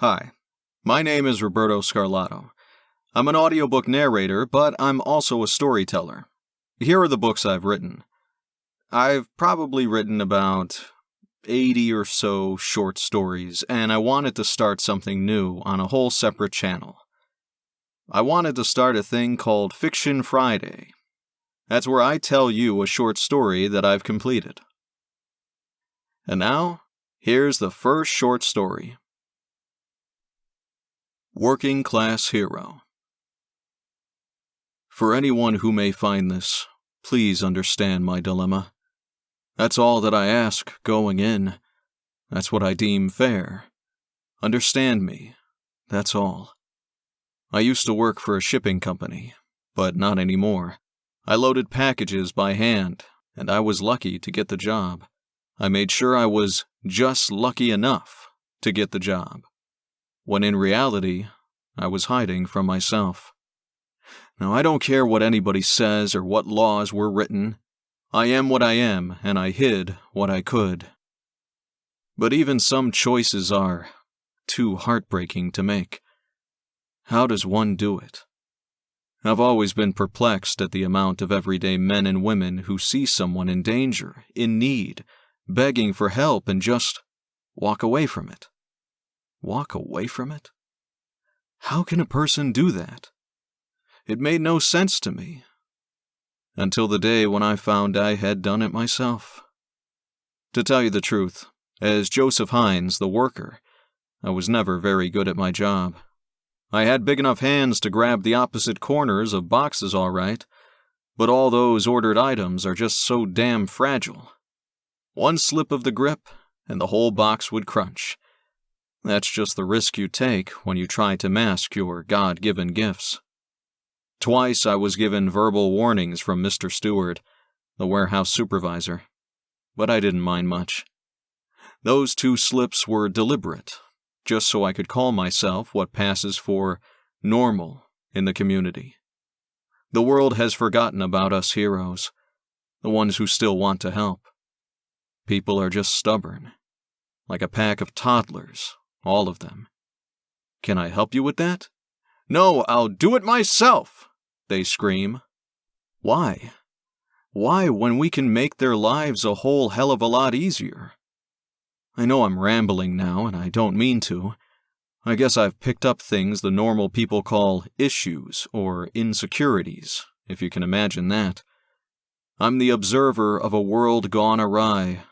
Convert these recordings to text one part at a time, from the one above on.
Hi, my name is Roberto Scarlato. I'm an audiobook narrator, but I'm also a storyteller. Here are the books I've written. I've probably written about 80 or so short stories, and I wanted to start something new on a whole separate channel. I wanted to start a thing called Fiction Friday. That's where I tell you a short story that I've completed. And now, here's the first short story. Working Class Hero. For anyone who may find this, please understand my dilemma. That's all that I ask going in. That's what I deem fair. Understand me. That's all. I used to work for a shipping company, but not anymore. I loaded packages by hand, and I was lucky to get the job. I made sure I was just lucky enough to get the job, when in reality, I was hiding from myself. Now, I don't care what anybody says or what laws were written. I am what I am, and I hid what I could. But even some choices are too heartbreaking to make. How does one do it? I've always been perplexed at the amount of everyday men and women who see someone in danger, in need, begging for help, and just walk away from it. Walk away from it? How can a person do that? It made no sense to me, until the day when I found I had done it myself. To tell you the truth, as Joseph Hines, the worker, I was never very good at my job. I had big enough hands to grab the opposite corners of boxes all right, but all those ordered items are just so damn fragile. One slip of the grip, and the whole box would crunch. That's just the risk you take when you try to mask your God-given gifts. Twice I was given verbal warnings from Mr. Stewart, the warehouse supervisor, but I didn't mind much. Those 2 slips were deliberate, just so I could call myself what passes for normal in the community. The world has forgotten about us heroes, the ones who still want to help. People are just stubborn, like a pack of toddlers, all of them. Can I help you with that? No, I'll do it myself, they scream. Why? Why when we can make their lives a whole hell of a lot easier? I know I'm rambling now, and I don't mean to. I guess I've picked up things the normal people call issues or insecurities, if you can imagine that. I'm the observer of a world gone awry,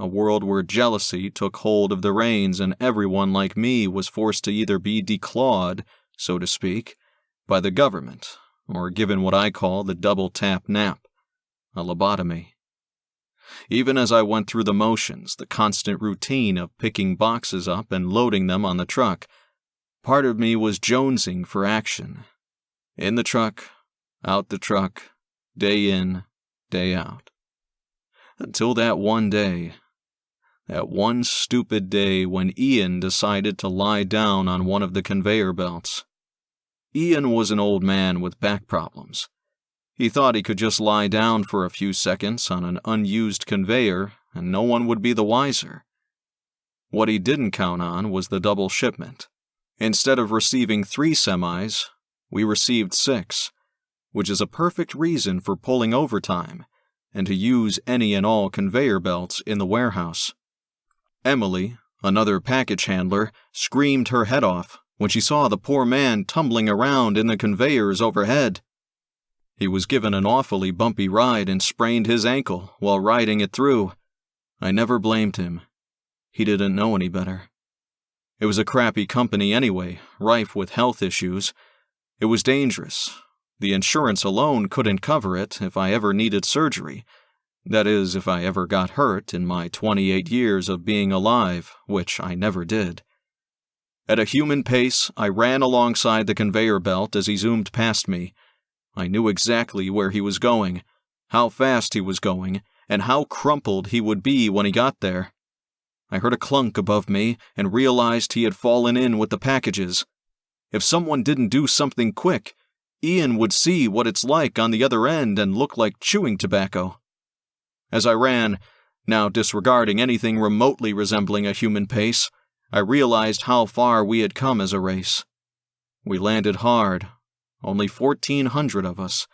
a world where jealousy took hold of the reins and everyone like me was forced to either be declawed, so to speak, by the government, or given what I call the double-tap nap, a lobotomy. Even as I went through the motions, the constant routine of picking boxes up and loading them on the truck, part of me was jonesing for action. In the truck, out the truck, day in, day out. Until that one day, that one stupid day when Ian decided to lie down on one of the conveyor belts. Ian was an old man with back problems. He thought he could just lie down for a few seconds on an unused conveyor and no one would be the wiser. What he didn't count on was the double shipment. Instead of receiving 3 semis, we received 6, which is a perfect reason for pulling overtime and to use any and all conveyor belts in the warehouse. Emily, another package handler, screamed her head off when she saw the poor man tumbling around in the conveyors overhead. He was given an awfully bumpy ride and sprained his ankle while riding it through. I never blamed him. He didn't know any better. It was a crappy company anyway, rife with health issues. It was dangerous. The insurance alone couldn't cover it if I ever needed surgery. That is, if I ever got hurt in my 28 years of being alive, which I never did. At a human pace, I ran alongside the conveyor belt as he zoomed past me. I knew exactly where he was going, how fast he was going, and how crumpled he would be when he got there. I heard a clunk above me and realized he had fallen in with the packages. If someone didn't do something quick, Ian would see what it's like on the other end and look like chewing tobacco. As I ran, now disregarding anything remotely resembling a human pace, I realized how far we had come as a race. We landed hard, only 1,400 of us,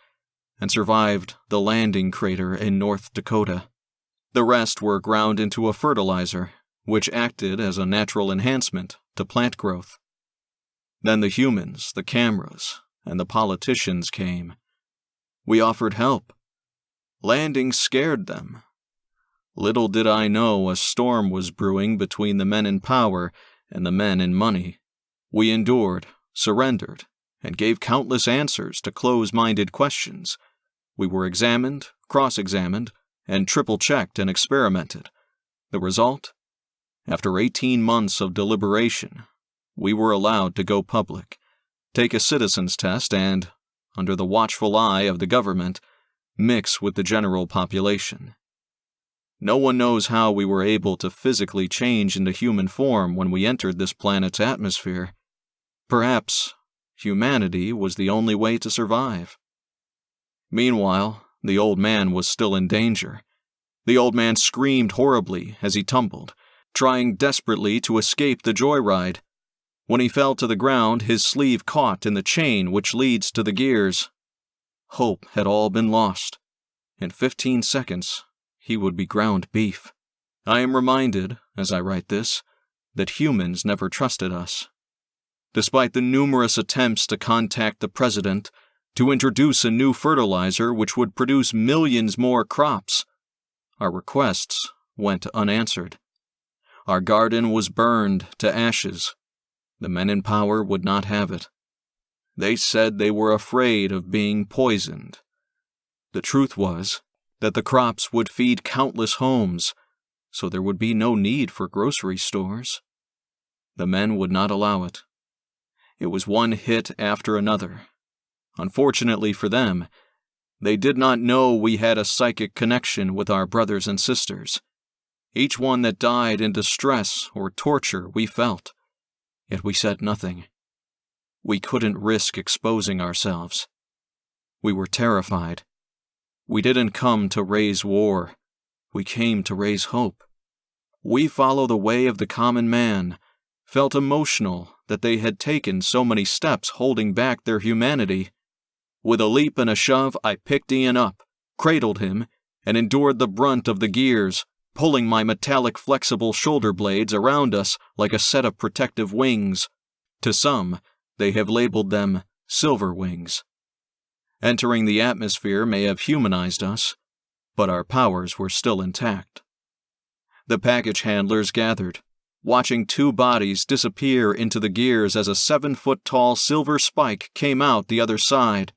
and survived the landing crater in North Dakota. The rest were ground into a fertilizer, which acted as a natural enhancement to plant growth. Then the humans, the cameras, and the politicians came. We offered help. Landing scared them. Little did I know a storm was brewing between the men in power and the men in money. We endured, surrendered, and gave countless answers to close-minded questions. We were examined, cross-examined, and triple-checked and experimented. The result? After 18 months of deliberation, we were allowed to go public, take a citizen's test, and, under the watchful eye of the government, mix with the general population. No one knows how we were able to physically change into human form when we entered this planet's atmosphere. Perhaps humanity was the only way to survive. Meanwhile, the old man was still in danger. The old man screamed horribly as he tumbled, trying desperately to escape the joyride. When he fell to the ground, his sleeve caught in the chain which leads to the gears. Hope had all been lost. In 15 seconds, he would be ground beef. I am reminded, as I write this, that humans never trusted us. Despite the numerous attempts to contact the president, to introduce a new fertilizer which would produce millions more crops, our requests went unanswered. Our garden was burned to ashes. The men in power would not have it. They said they were afraid of being poisoned. The truth was that the crops would feed countless homes, so there would be no need for grocery stores. The men would not allow it. It was one hit after another. Unfortunately for them, they did not know we had a psychic connection with our brothers and sisters. Each one that died in distress or torture we felt, yet we said nothing. We couldn't risk exposing ourselves. We were terrified. We didn't come to raise war. We came to raise hope. We follow the way of the common man, felt emotional that they had taken so many steps holding back their humanity. With a leap and a shove, I picked Ian up, cradled him, and endured the brunt of the gears, pulling my metallic flexible shoulder blades around us like a set of protective wings. To some, they have labeled them silver wings. Entering the atmosphere may have humanized us, but our powers were still intact. The package handlers gathered, watching 2 bodies disappear into the gears as a 7-foot-tall silver spike came out the other side.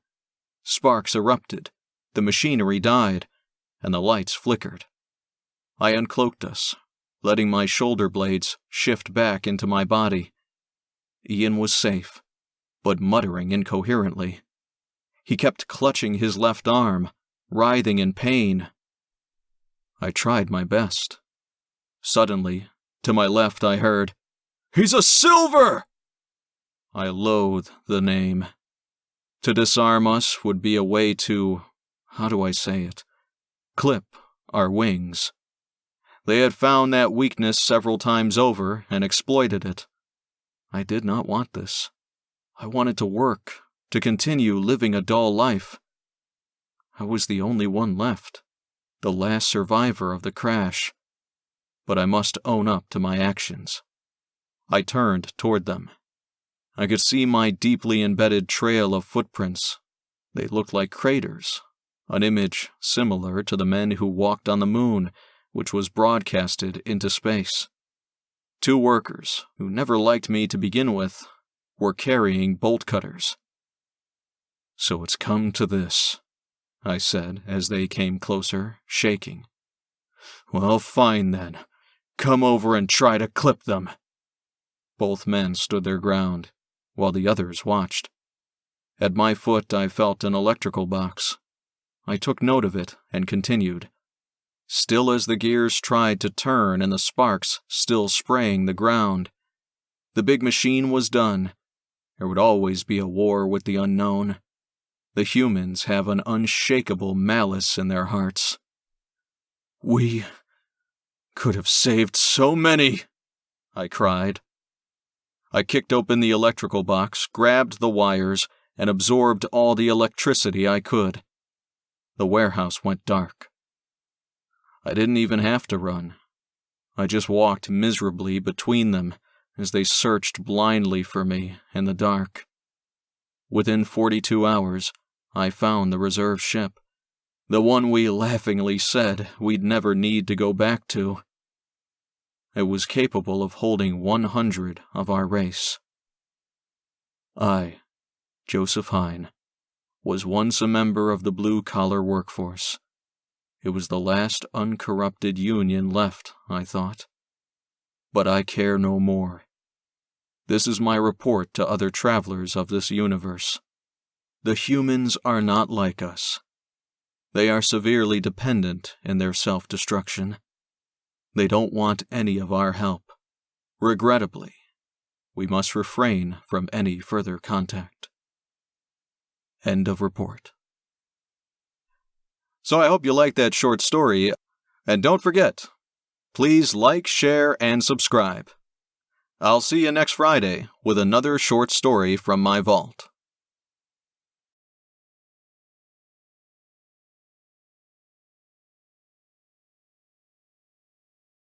Sparks erupted, the machinery died, and the lights flickered. I uncloaked us, letting my shoulder blades shift back into my body. Ian was safe, but muttering incoherently. He kept clutching his left arm, writhing in pain. I tried my best. Suddenly, to my left I heard, "He's a silver!" I loathe the name. To disarm us would be a way to, how do I say it, clip our wings. They had found that weakness several times over and exploited it. I did not want this. I wanted to work, to continue living a dull life. I was the only one left, the last survivor of the crash. But I must own up to my actions. I turned toward them. I could see my deeply embedded trail of footprints. They looked like craters, an image similar to the men who walked on the moon, which was broadcasted into space. 2 workers, who never liked me to begin with, were carrying bolt cutters. "So it's come to this," I said as they came closer, shaking. "Well, fine then. Come over and try to clip them." Both men stood their ground, while the others watched. At my foot I felt an electrical box. I took note of it and continued, still as the gears tried to turn and the sparks still spraying the ground. The big machine was done. There would always be a war with the unknown. The humans have an unshakable malice in their hearts. "We could have saved so many," I cried, I kicked open the electrical box, grabbed the wires, and absorbed all the electricity I could. The warehouse went dark. I didn't even have to run. I just walked miserably between them as they searched blindly for me in the dark. Within 42 hours, I found the reserve ship, the one we laughingly said we'd never need to go back to. It was capable of holding 100 of our race. I, Joseph Hine, was once a member of the blue-collar workforce. It was the last uncorrupted union left, I thought. But I care no more. This is my report to other travelers of this universe. The humans are not like us. They are severely dependent in their self-destruction. They don't want any of our help. Regrettably, we must refrain from any further contact. End of report. So I hope you liked that short story, and don't forget, please like, share, and subscribe. I'll see you next Friday with another short story from my vault.